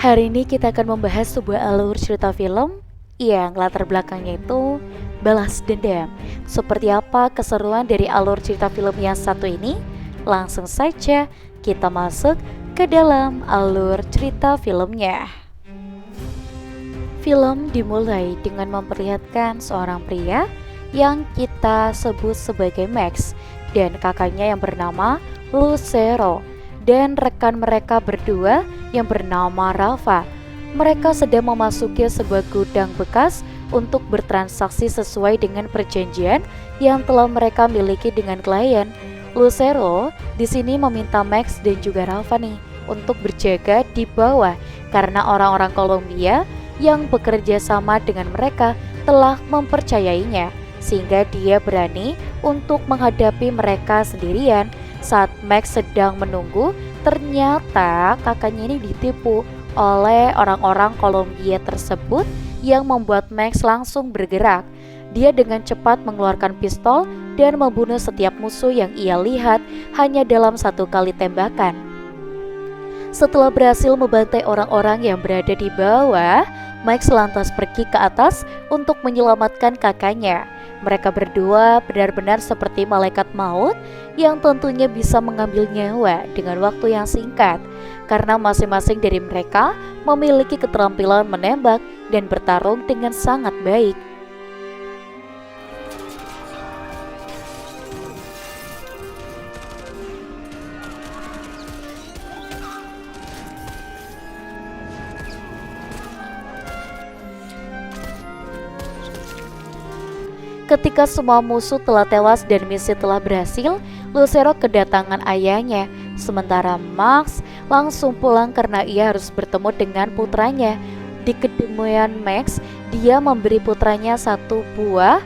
Hari ini kita akan membahas sebuah alur cerita film yang latar belakangnya itu balas dendam. Seperti apa keseruan dari alur cerita film yang satu ini? Langsung saja kita masuk ke dalam alur cerita filmnya. Film dimulai dengan memperlihatkan seorang pria yang kita sebut sebagai Max dan kakaknya yang bernama Lucero dan rekan mereka berdua yang bernama Rafa. Mereka sedang memasuki sebuah gudang bekas untuk bertransaksi sesuai dengan perjanjian yang telah mereka miliki dengan klien. Lucero di sini meminta Max dan juga Rafa nih untuk berjaga di bawah karena orang-orang Kolombia yang bekerja sama dengan mereka telah mempercayainya sehingga dia berani untuk menghadapi mereka sendirian. Saat Max sedang menunggu, ternyata kakaknya ini ditipu oleh orang-orang Kolombia tersebut yang membuat Max langsung bergerak. Dia dengan cepat mengeluarkan pistol dan membunuh setiap musuh yang ia lihat hanya dalam satu kali tembakan. Setelah berhasil membantai orang-orang yang berada di bawah, Max lantas pergi ke atas untuk menyelamatkan kakaknya. Mereka berdua benar-benar seperti malaikat maut yang tentunya bisa mengambil nyawa dengan waktu yang singkat karena masing-masing dari mereka memiliki keterampilan menembak dan bertarung dengan sangat baik. Ketika semua musuh telah tewas dan misi telah berhasil, Lucero kedatangan ayahnya. Sementara Max langsung pulang karena ia harus bertemu dengan putranya. Di ketemuan Max, dia memberi putranya satu buah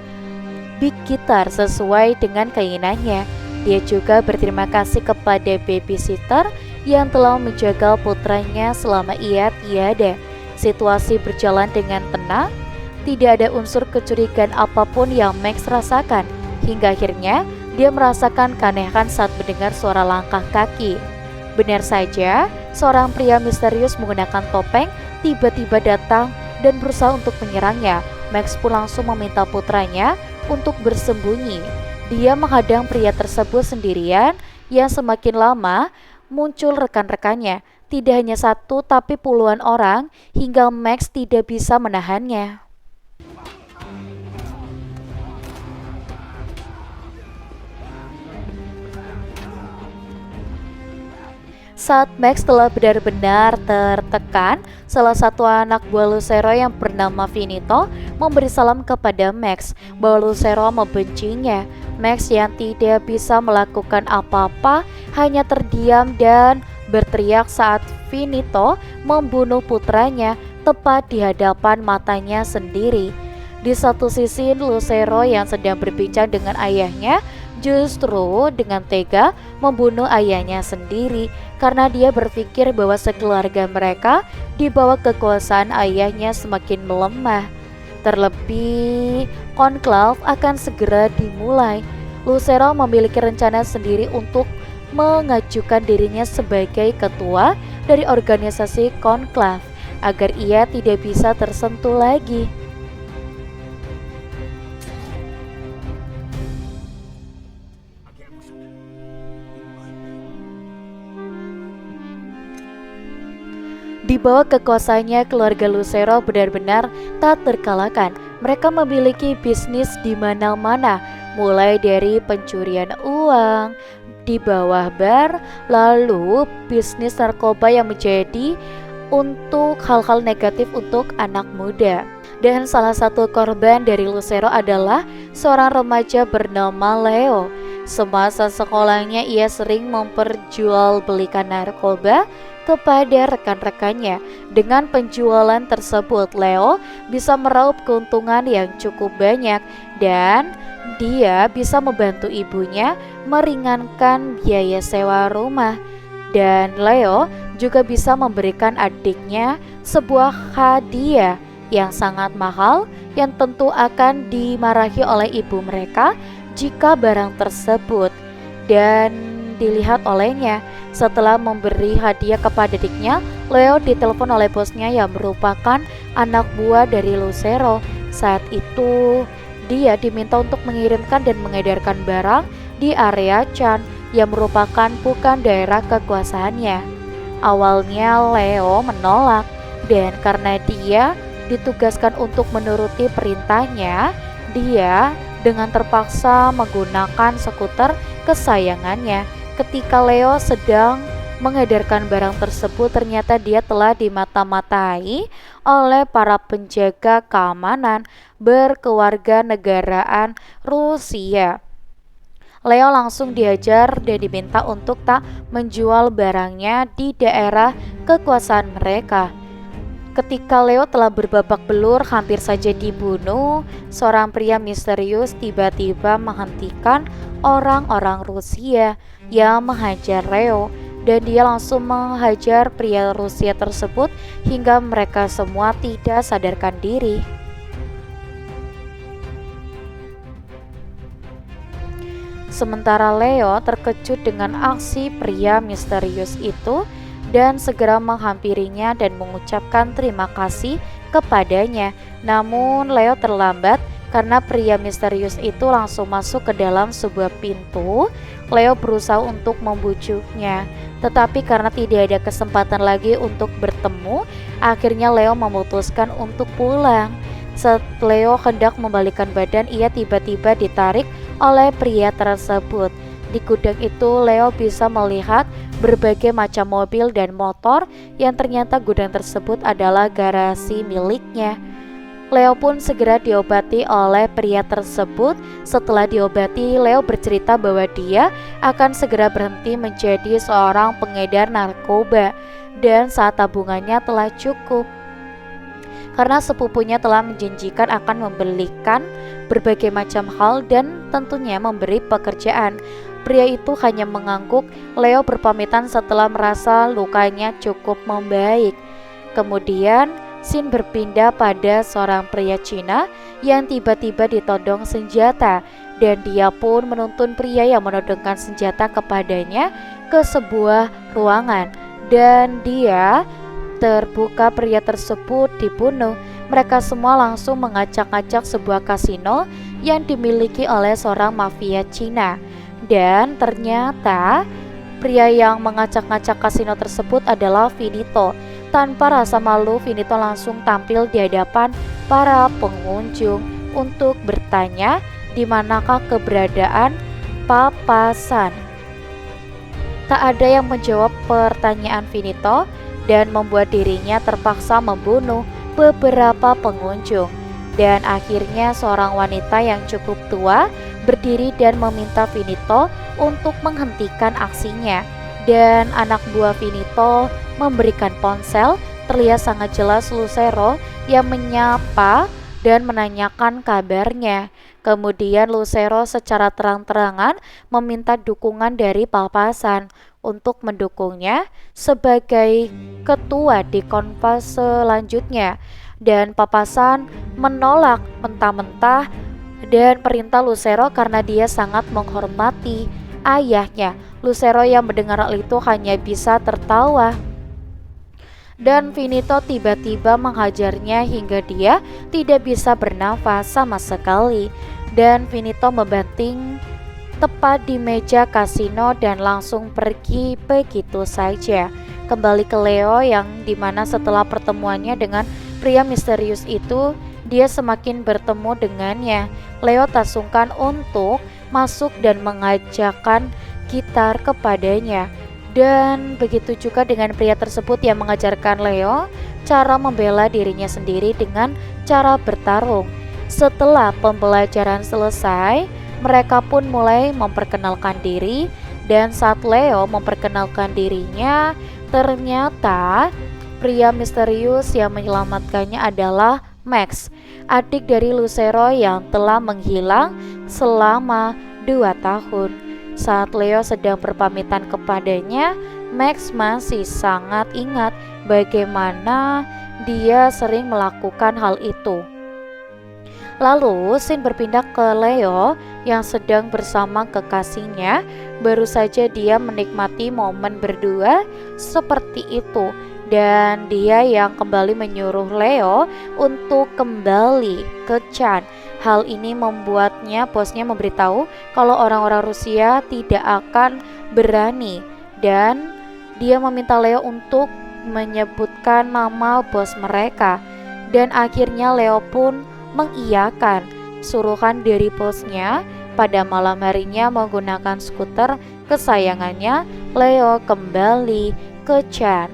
big guitar sesuai dengan keinginannya. Dia juga berterima kasih kepada babysitter yang telah menjaga putranya selama ia tiada. Situasi berjalan dengan tenang. Tidak ada unsur kecurigaan apapun yang Max rasakan. Hingga akhirnya dia merasakan keanehan saat mendengar suara langkah kaki. Benar saja, seorang pria misterius menggunakan topeng tiba-tiba datang dan berusaha untuk menyerangnya. Max pun langsung meminta putranya untuk bersembunyi. Dia menghadang pria tersebut sendirian yang semakin lama muncul rekan-rekannya. Tidak hanya satu tapi puluhan orang hingga Max tidak bisa menahannya. Saat Max telah benar-benar tertekan, salah satu anak buah Lucero yang bernama Finito memberi salam kepada Max bahwa Lucero membencinya. Max yang tidak bisa melakukan apa-apa hanya terdiam dan berteriak saat Finito membunuh putranya tepat di hadapan matanya sendiri. Di satu sisi Lucero yang sedang berbincang dengan ayahnya justru dengan tega membunuh ayahnya sendiri karena dia berpikir bahwa sekeluarga mereka di bawah kekuasaan ayahnya semakin melemah. Terlebih, konklav akan segera dimulai. Lucero memiliki rencana sendiri untuk mengajukan dirinya sebagai ketua dari organisasi konklav agar ia tidak bisa tersentuh lagi. Di bawah kekuasaannya, keluarga Lucero benar-benar tak terkalahkan. Mereka memiliki bisnis di mana-mana, mulai dari pencurian uang di bawah bar, lalu bisnis narkoba yang menjadi untuk hal-hal negatif untuk anak muda. Dan salah satu korban dari Lucero adalah seorang remaja bernama Leo. Semasa sekolahnya ia sering memperjualbelikan narkoba kepada rekan-rekannya. Dengan penjualan tersebut, Leo bisa meraup keuntungan yang cukup banyak dan dia bisa membantu ibunya meringankan biaya sewa rumah. Dan Leo juga bisa memberikan adiknya sebuah hadiah yang sangat mahal yang tentu akan dimarahi oleh ibu mereka jika barang tersebut dan dilihat olehnya. Setelah memberi hadiah kepada adiknya, Leo ditelepon oleh bosnya yang merupakan anak buah dari Lucero. Saat itu, dia diminta untuk mengirimkan dan mengedarkan barang di area Chan yang merupakan bukan daerah kekuasaannya. Awalnya Leo menolak, dan karena dia ditugaskan untuk menuruti perintahnya, dia dengan terpaksa menggunakan skuter kesayangannya. Ketika Leo sedang mengedarkan barang tersebut, ternyata dia telah dimata-matai oleh para penjaga keamanan berkewarganegaraan Rusia. Leo langsung diajar dan diminta untuk tak menjual barangnya di daerah kekuasaan mereka. Ketika Leo telah berbabak belur hampir saja dibunuh, seorang pria misterius tiba-tiba menghentikan orang-orang Rusia yang menghajar Leo, dan dia langsung menghajar pria Rusia tersebut hingga mereka semua tidak sadarkan diri. Sementara Leo terkejut dengan aksi pria misterius itu dan segera menghampirinya dan mengucapkan terima kasih kepadanya. Namun Leo terlambat karena pria misterius itu langsung masuk ke dalam sebuah pintu. Leo berusaha untuk membujuknya, tetapi karena tidak ada kesempatan lagi untuk bertemu, akhirnya Leo memutuskan untuk pulang. Saat Leo hendak membalikkan badan, ia tiba-tiba ditarik oleh pria tersebut. Di gudang itu Leo bisa melihat berbagai macam mobil dan motor yang ternyata gudang tersebut adalah garasi miliknya. Leo pun segera diobati oleh pria tersebut. Setelah diobati, Leo bercerita bahwa dia akan segera berhenti menjadi seorang pengedar narkoba dan saat tabungannya telah cukup, karena sepupunya telah menjanjikan akan membelikan berbagai macam hal dan tentunya memberi pekerjaan. Pria itu hanya mengangguk. Leo berpamitan setelah merasa lukanya cukup membaik. Kemudian scene berpindah pada seorang pria Cina yang tiba-tiba ditodong senjata, dan dia pun menuntun pria yang menodongkan senjata kepadanya ke sebuah ruangan, dan dia terbuka pria tersebut dibunuh. Mereka semua langsung mengacak-acak sebuah kasino yang dimiliki oleh seorang mafia Cina, dan ternyata pria yang mengacak-acak kasino tersebut adalah Finito. Tanpa rasa malu, Finito langsung tampil di hadapan para pengunjung untuk bertanya di manakah keberadaan Papasan. Tak ada yang menjawab pertanyaan Finito dan membuat dirinya terpaksa membunuh beberapa pengunjung. Dan akhirnya seorang wanita yang cukup tua berdiri dan meminta Finito untuk menghentikan aksinya. Dan anak buah Finito memberikan ponsel. Terlihat sangat jelas Lucero yang menyapa dan menanyakan kabarnya. Kemudian Lucero secara terang-terangan meminta dukungan dari Papasan untuk mendukungnya sebagai ketua di konfas selanjutnya, dan Papasan menolak mentah-mentah dan perintah Lucero karena dia sangat menghormati ayahnya. Lucero yang mendengar hal itu hanya bisa tertawa, dan Finito tiba-tiba menghajarnya hingga dia tidak bisa bernafas sama sekali. Dan Finito membanting tepat di meja kasino dan langsung pergi begitu saja. Kembali ke Leo yang dimana setelah pertemuannya dengan pria misterius itu, dia semakin bertemu dengannya. Leo tak sungkan untuk masuk dan mengajarkan gitar kepadanya. Dan begitu juga dengan pria tersebut yang mengajarkan Leo cara membela dirinya sendiri dengan cara bertarung. Setelah pembelajaran selesai, mereka pun mulai memperkenalkan diri, dan saat Leo memperkenalkan dirinya, ternyata pria misterius yang menyelamatkannya adalah Max, adik dari Lucero yang telah menghilang selama 2 tahun. Saat Leo sedang berpamitan kepadanya, Max masih sangat ingat bagaimana dia sering melakukan hal itu. Lalu scene berpindah ke Leo yang sedang bersama kekasihnya. Baru saja dia menikmati momen berdua seperti itu, dan dia yang kembali menyuruh Leo untuk kembali ke Chan. Hal ini membuatnya bosnya memberitahu kalau orang-orang Rusia tidak akan berani, dan dia meminta Leo untuk menyebutkan nama bos mereka. Dan akhirnya Leo pun mengiyakan suruhan dari bosnya. Pada malam harinya menggunakan skuter kesayangannya, Leo kembali ke Chan.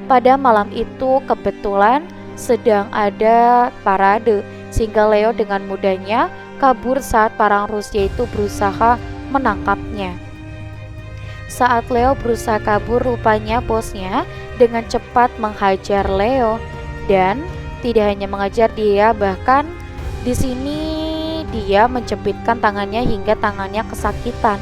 Pada malam itu kebetulan sedang ada parade, sehingga Leo dengan mudahnya kabur saat para Rusia itu berusaha menangkapnya. Saat Leo berusaha kabur, rupanya bosnya dengan cepat menghajar Leo, dan tidak hanya mengajar dia, bahkan di sini dia menjepitkan tangannya hingga tangannya kesakitan.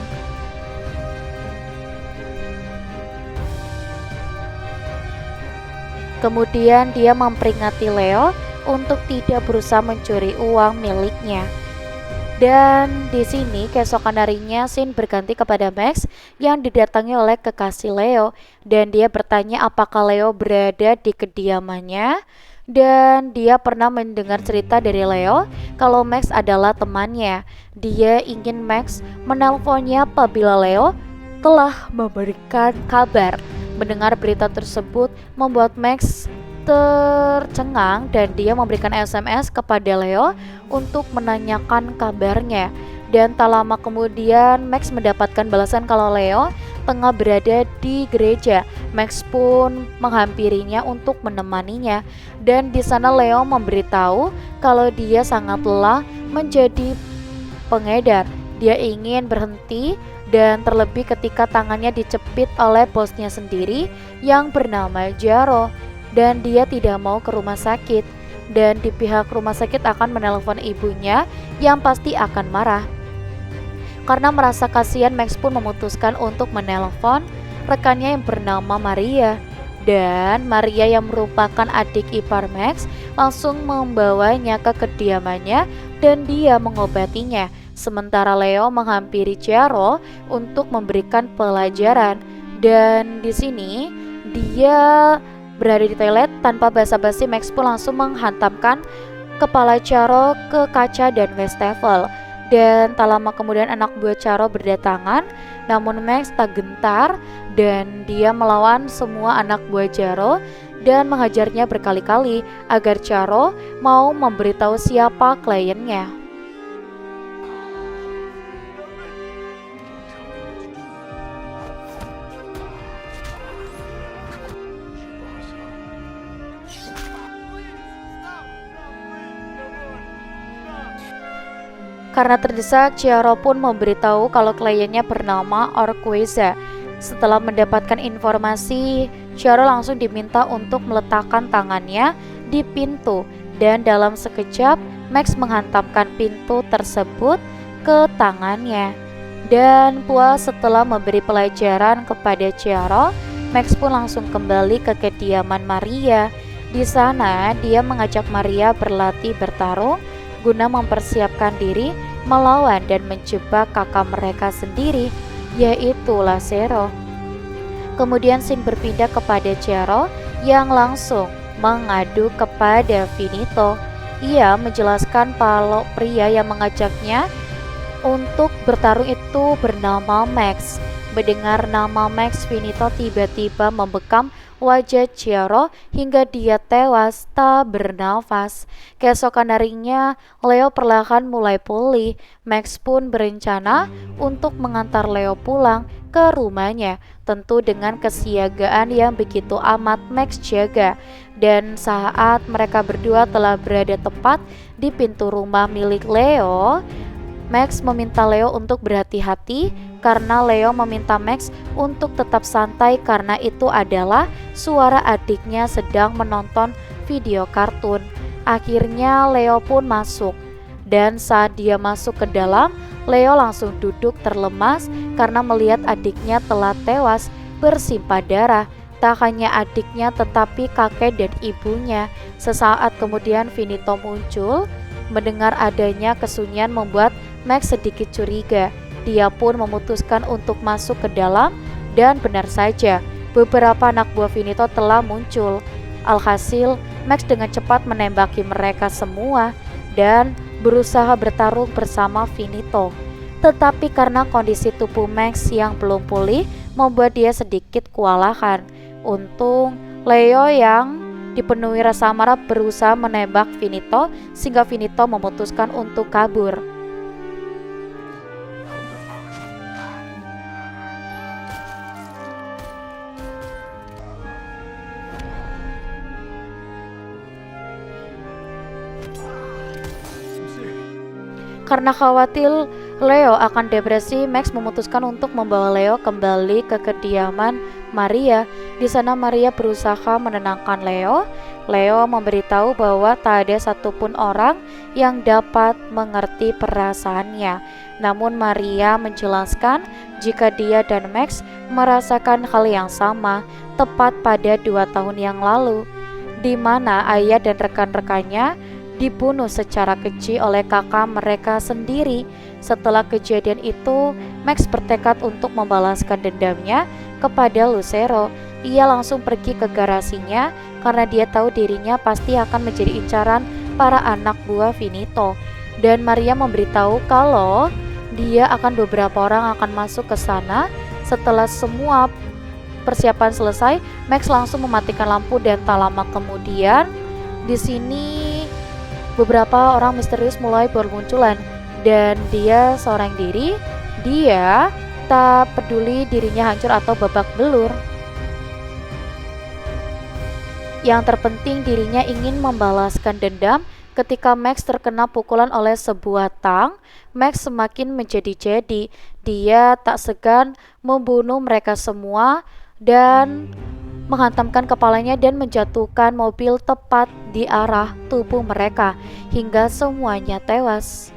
Kemudian dia memperingati Leo untuk tidak berusaha mencuri uang miliknya. Dan di sini keesokan harinya Shin berganti kepada Max yang didatangi oleh kekasih Leo, dan dia bertanya apakah Leo berada di kediamannya. Dan dia pernah mendengar cerita dari Leo kalau Max adalah temannya. Dia ingin Max menelponnya apabila Leo telah memberikan kabar. Mendengar berita tersebut membuat Max tercengang, dan dia memberikan SMS kepada Leo untuk menanyakan kabarnya. Dan tak lama kemudian Max mendapatkan balasan kalau Leo tengah berada di gereja. Max pun menghampirinya untuk menemaninya, dan di sana Leo memberitahu kalau dia sangat lelah menjadi pengedar. Dia ingin berhenti, dan terlebih ketika tangannya dicepit oleh bosnya sendiri yang bernama Jaro, dan dia tidak mau ke rumah sakit. Dan di pihak rumah sakit akan menelpon ibunya yang pasti akan marah. Karena merasa kasihan, Max pun memutuskan untuk menelpon rekannya yang bernama Maria. Dan Maria yang merupakan adik ipar Max langsung membawanya ke kediamannya dan dia mengobatinya. Sementara Leo menghampiri Jaro untuk memberikan pelajaran. Dan di sini dia berada di toilet. Tanpa basa-basi, Max pun langsung menghantamkan kepala Jaro ke kaca dan wastafel. Dan tak lama kemudian anak buah Jaro berdatangan, namun Max tak gentar dan dia melawan semua anak buah Jaro dan menghajarnya berkali-kali agar Jaro mau memberitahu siapa kliennya. Karena terdesak, Jaro pun memberitahu kalau kliennya bernama Orqueza. Setelah mendapatkan informasi, Jaro langsung diminta untuk meletakkan tangannya di pintu, dan dalam sekejap Max menghantamkan pintu tersebut ke tangannya. Dan puas setelah memberi pelajaran kepada Jaro, Max pun langsung kembali ke kediaman Maria. Di sana dia mengajak Maria berlatih bertarung guna mempersiapkan diri melawan dan menjebak kakak mereka sendiri, yaitu Lazaro. Kemudian Shin berpindah kepada Jaro yang langsung mengadu kepada Finito. Ia menjelaskan kalau pria yang mengajaknya untuk bertarung itu bernama Max. Mendengar nama Max, Finito tiba-tiba membekam wajah Jaro hingga dia tewas tak bernafas. Keesokan harinya, Leo perlahan mulai pulih. Max pun berencana untuk mengantar Leo pulang ke rumahnya, tentu dengan kesiagaan yang begitu amat Max jaga. Dan saat mereka berdua telah berada tepat di pintu rumah milik Leo, Max meminta Leo untuk berhati-hati karena Leo meminta Max untuk tetap santai karena itu adalah suara adiknya sedang menonton video kartun. Akhirnya Leo pun masuk, dan saat dia masuk ke dalam, Leo langsung duduk terlemas karena melihat adiknya telah tewas bersimpah darah. Tak hanya adiknya tetapi kakek dan ibunya. Sesaat kemudian Finito muncul. Mendengar adanya kesunyian membuat Max sedikit curiga. Dia pun memutuskan untuk masuk ke dalam, dan benar saja beberapa anak buah Finito telah muncul. Alhasil, Max dengan cepat menembaki mereka semua dan berusaha bertarung bersama Finito. Tetapi karena kondisi tubuh Max yang belum pulih membuat dia sedikit kewalahan. Untung Leo yang dipenuhi rasa marah berusaha menembak Finito sehingga Finito memutuskan untuk kabur. Karena khawatir Leo akan depresi, Max memutuskan untuk membawa Leo kembali ke kediaman Maria. Di sana Maria berusaha menenangkan Leo. Leo memberitahu bahwa tak ada satupun orang yang dapat mengerti perasaannya. Namun Maria menjelaskan jika dia dan Max merasakan hal yang sama tepat pada 2 tahun yang lalu, di mana ayah dan rekan-rekannya dibunuh secara keji oleh kakak mereka sendiri. Setelah kejadian itu, Max bertekad untuk membalaskan dendamnya kepada Lucero. Ia langsung pergi ke garasinya karena dia tahu dirinya pasti akan menjadi incaran para anak buah Finito. Dan Maria memberitahu kalau dia akan beberapa orang akan masuk ke sana. Setelah semua persiapan selesai, Max langsung mematikan lampu dan tak lama kemudian di sini beberapa orang misterius mulai bermunculan dan dia seorang diri. Dia tak peduli dirinya hancur atau babak belur. Yang terpenting dirinya ingin membalaskan dendam. Ketika Max terkena pukulan oleh sebuah tang, Max semakin menjadi-jadi. Dia tak segan membunuh mereka semua dan menghantamkan kepalanya dan menjatuhkan mobil tepat di arah tubuh mereka hingga semuanya tewas.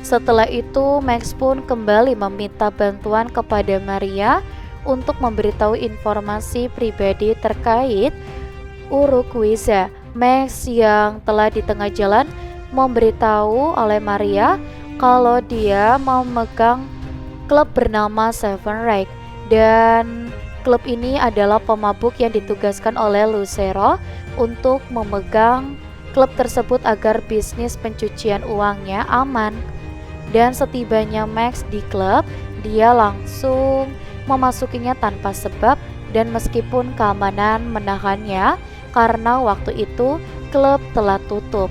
Setelah itu, Max pun kembali meminta bantuan kepada Maria untuk memberitahu informasi pribadi terkait Urquiza. Max yang telah di tengah jalan memberitahu oleh Maria kalau dia memegang klub bernama Seven Rake, dan klub ini adalah pemabuk yang ditugaskan oleh Lucero untuk memegang klub tersebut agar bisnis pencucian uangnya aman. Dan setibanya Max di klub, dia langsung memasukinya tanpa sebab dan meskipun keamanan menahannya karena waktu itu klub telah tutup.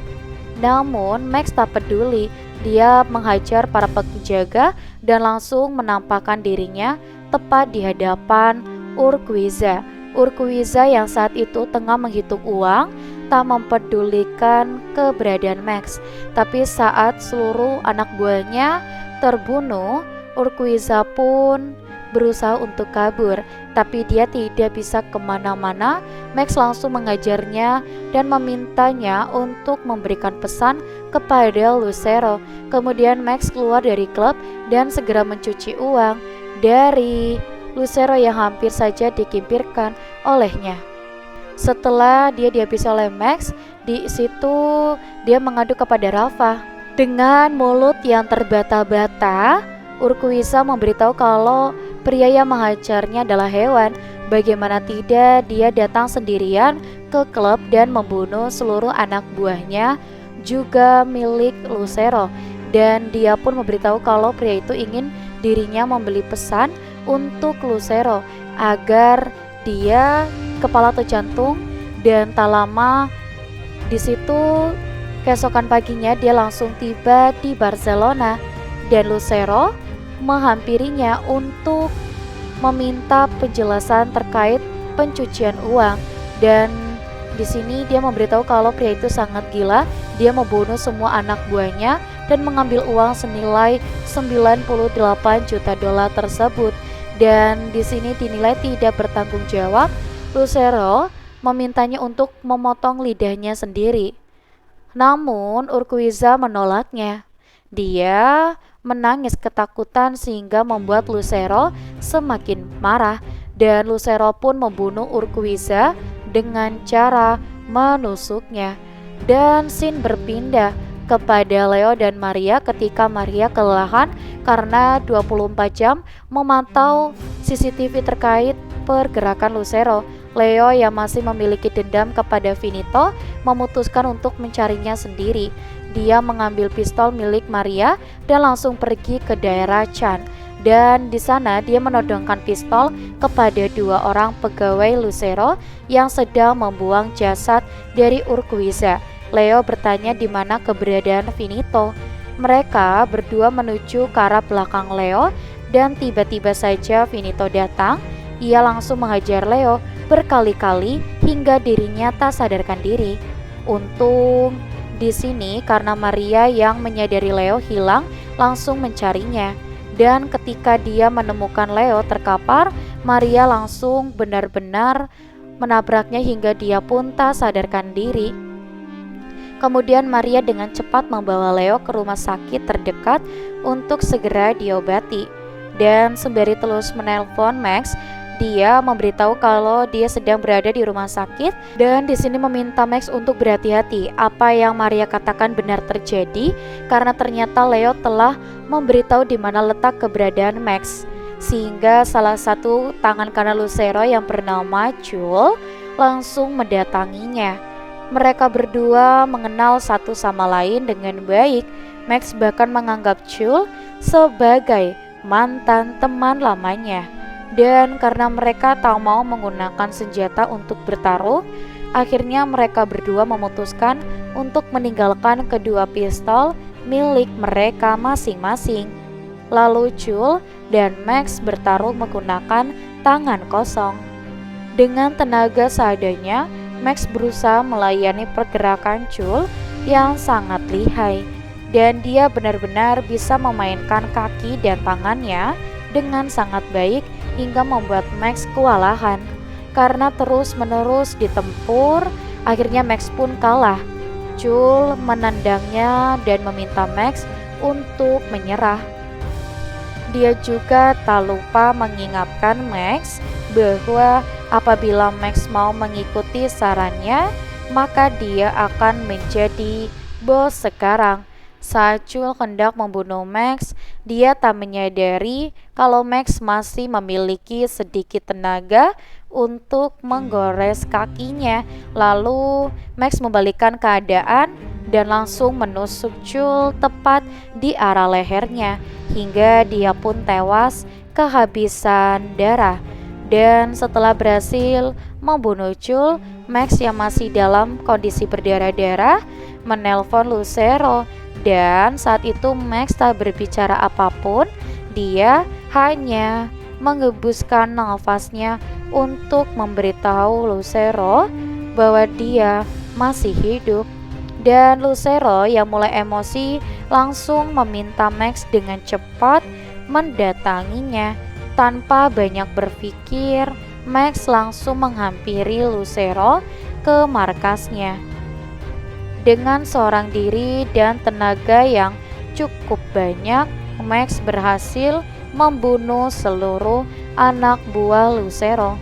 Namun Max tak peduli, dia menghajar para penjaga dan langsung menampakkan dirinya tepat di hadapan Urquiza. Urquiza yang saat itu tengah menghitung uang tak mempedulikan keberadaan Max. Tapi saat seluruh anak buahnya terbunuh, Urquiza pun berusaha untuk kabur, tapi dia tidak bisa kemana-mana. Max langsung mengajarnya dan memintanya untuk memberikan pesan kepada Lucero. Kemudian Max keluar dari klub dan segera mencuci uang dari Lucero yang hampir saja dikimpirkan olehnya. Setelah dia dihabisi oleh Max, di situ dia mengadu kepada Rafa. Dengan mulut yang terbata-bata, Urquiza memberitahu kalau pria yang menghajarnya adalah hewan. Bagaimana tidak, dia datang sendirian ke klub dan membunuh seluruh anak buahnya, juga milik Lucero. Dan dia pun memberitahu kalau pria itu ingin dirinya membeli pesan untuk Lucero agar dia kepala atau jantung. Dan tak lama di situ keesokan paginya dia langsung tiba di Barcelona dan Lucero menghampirinya untuk meminta penjelasan terkait pencucian uang. Dan di sini dia memberitahu kalau pria itu sangat gila. Dia membunuh semua anak buahnya dan mengambil uang senilai 98 juta dolar tersebut. Dan di sini dinilai tidak bertanggung jawab. Lucero memintanya untuk memotong lidahnya sendiri. Namun Urquiza menolaknya. Dia menangis ketakutan sehingga membuat Lucero semakin marah, dan Lucero pun membunuh Urquiza dengan cara menusuknya. Dan scene berpindah kepada Leo dan Maria ketika Maria kelelahan karena 24 jam memantau CCTV terkait pergerakan Lucero. Leo yang masih memiliki dendam kepada Finito memutuskan untuk mencarinya sendiri. Dia mengambil pistol milik Maria dan langsung pergi ke daerah Chan. Dan di sana dia menodongkan pistol kepada 2 orang pegawai Lucero yang sedang membuang jasad dari Urquiza. Leo bertanya di mana keberadaan Finito. Mereka berdua menuju ke arah belakang Leo dan tiba-tiba saja Finito datang. Ia langsung menghajar Leo berkali-kali hingga dirinya tak sadarkan diri. Untung di sini karena Maria yang menyadari Leo hilang langsung mencarinya. Dan ketika dia menemukan Leo terkapar, Maria langsung benar-benar menabraknya hingga dia pun tak sadarkan diri. Kemudian Maria dengan cepat membawa Leo ke rumah sakit terdekat untuk segera diobati. Dan sembari terus menelpon Max, dia memberitahu kalau dia sedang berada di rumah sakit dan di sini meminta Max untuk berhati-hati. Apa yang Maria katakan benar terjadi karena ternyata Leo telah memberitahu di mana letak keberadaan Max, sehingga salah satu tangan kanan Lucero yang bernama Jul langsung mendatanginya. Mereka berdua mengenal satu sama lain dengan baik. Max bahkan menganggap Jul sebagai mantan teman lamanya. Dan karena mereka tak mau menggunakan senjata untuk bertaruh, akhirnya mereka berdua memutuskan untuk meninggalkan kedua pistol milik mereka masing-masing. Lalu Jul dan Max bertaruh menggunakan tangan kosong. Dengan tenaga seadanya, Max berusaha melayani pergerakan Jul yang sangat lihai, dan dia benar-benar bisa memainkan kaki dan tangannya dengan sangat baik hingga membuat Max kewalahan. Karena terus-menerus ditempur, akhirnya Max pun kalah. Jul menendangnya dan meminta Max untuk menyerah. Dia juga tak lupa mengingatkan Max bahwa apabila Max mau mengikuti sarannya, maka dia akan menjadi bos sekarang. Saat Jul hendak membunuh Max, dia tak menyadari kalau Max masih memiliki sedikit tenaga untuk menggores kakinya. Lalu Max membalikkan keadaan dan langsung menusuk Jul tepat di arah lehernya hingga dia pun tewas kehabisan darah. Dan setelah berhasil membunuh Jul, Max yang masih dalam kondisi berdarah-darah menelpon Lucero. Dan saat itu Max tak berbicara apapun. Dia hanya menghembuskan nafasnya untuk memberitahu Lucero bahwa dia masih hidup. Dan Lucero yang mulai emosi langsung meminta Max dengan cepat mendatanginya. Tanpa banyak berpikir, Max langsung menghampiri Lucero ke markasnya. Dengan seorang diri dan tenaga yang cukup banyak, Max berhasil membunuh seluruh anak buah Lucero.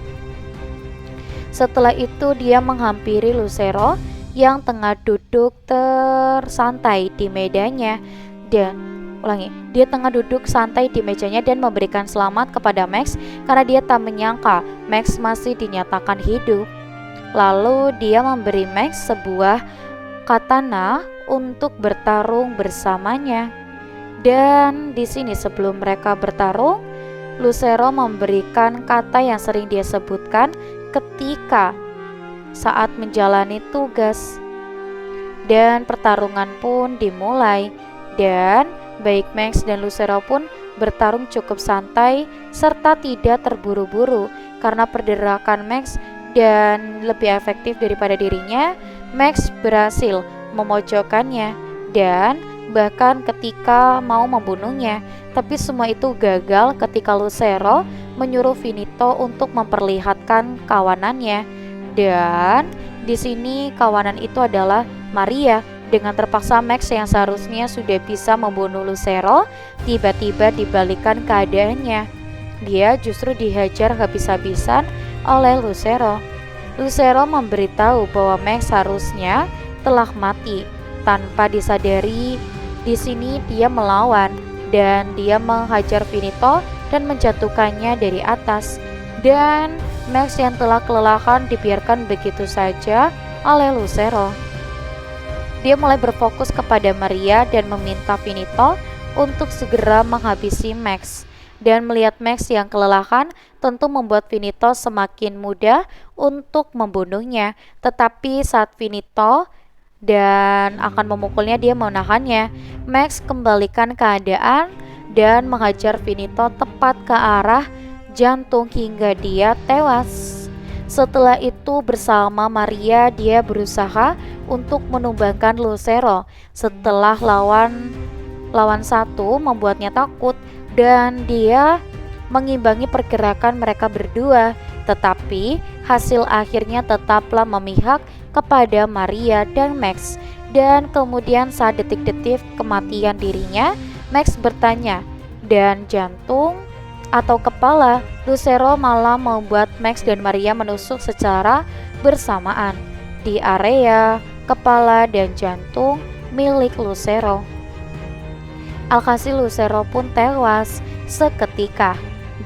Setelah itu dia menghampiri Lucero yang tengah duduk tersantai di mejanya dia tengah duduk santai di mejanya dan memberikan selamat kepada Max karena dia tak menyangka Max masih dinyatakan hidup. Lalu dia memberi Max sebuah katana untuk bertarung bersamanya. Dan di sini sebelum mereka bertarung, Lucero memberikan kata yang sering dia sebutkan ketika saat menjalani tugas. Dan pertarungan pun dimulai. Dan baik Max dan Lucero pun bertarung cukup santai serta tidak terburu-buru karena pergerakan Max dan lebih efektif daripada dirinya. Max berhasil memojokkannya dan bahkan ketika mau membunuhnya, tapi semua itu gagal ketika Lucero menyuruh Finito untuk memperlihatkan kawanannya. Dan di sini kawanan itu adalah Maria. Dengan terpaksa Max yang seharusnya sudah bisa membunuh Lucero tiba-tiba dibalikan keadaannya. Dia justru dihajar habis-habisan oleh Lucero. Lucero memberitahu bahwa Max harusnya telah mati, tanpa disadari di sini dia melawan dan dia menghajar Finito dan menjatuhkannya dari atas. Dan Max yang telah kelelahan dibiarkan begitu saja oleh Lucero. Dia mulai berfokus kepada Maria dan meminta Finito untuk segera menghabisi Max. Dan melihat Max yang kelelahan tentu membuat Finito semakin mudah untuk membunuhnya. Tetapi saat Finito dan akan memukulnya, dia menahannya. Max kembalikan keadaan dan menghajar Finito tepat ke arah jantung hingga dia tewas. Setelah itu bersama Maria dia berusaha untuk menumbangkan Lucero setelah lawan satu membuatnya takut dan dia mengimbangi pergerakan mereka berdua. Tetapi hasil akhirnya tetaplah memihak kepada Maria dan Max. Dan kemudian saat detik-detik kematian dirinya, Max bertanya, dan jantung atau kepala Lucero malah membuat Max dan Maria menusuk secara bersamaan di area kepala dan jantung milik Lucero. Alhasil Lucero pun tewas seketika.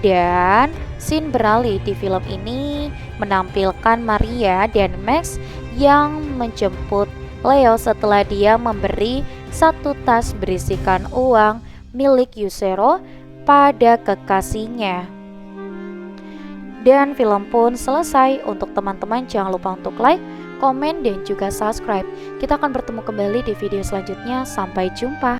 Dan scene beralih di film ini menampilkan Maria dan Max yang menjemput Leo setelah dia memberi satu tas berisikan uang milik Lucero pada kekasihnya. Dan film pun selesai. Untuk teman-teman jangan lupa untuk like, komen, dan juga subscribe. Kita akan bertemu kembali di video selanjutnya. Sampai jumpa.